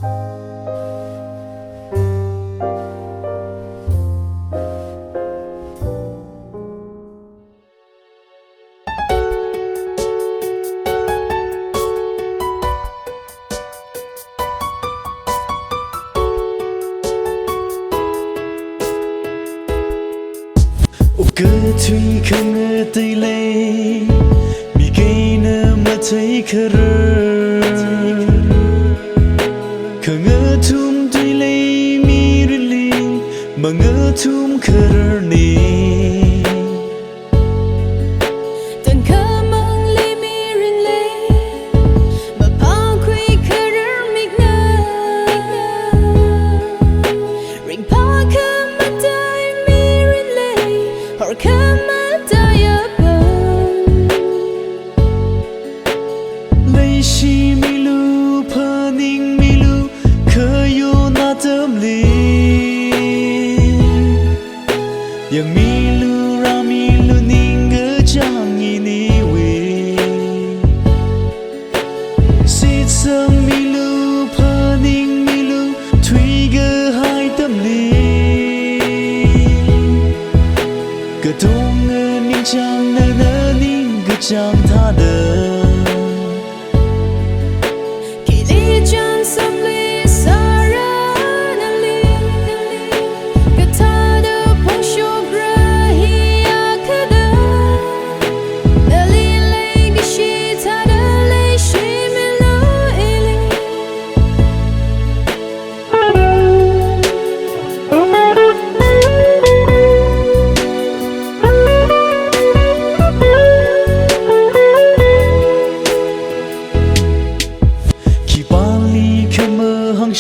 Tuy không ngờ tay lấy mi cây nơ mà thấy khờ không ngờ thum tuy lấy mi rili mà ngờ thum khờ nìยังมีลูรามีลูนิงเกจางอีนี่เวสิทธิ์มีลูพานิงมีลูทวีเกหายตำลีกระทงเงินนิงจางเนเนนิงกระจางท่าเดิม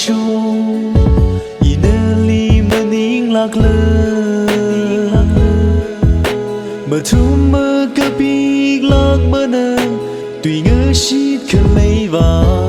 ชูอีเนลีมันนิ่งลักเลเมื่อทุ่มเมื่อกะปีกลักเมื่อเนตุยเงือชีดขึ้นไม่ว่า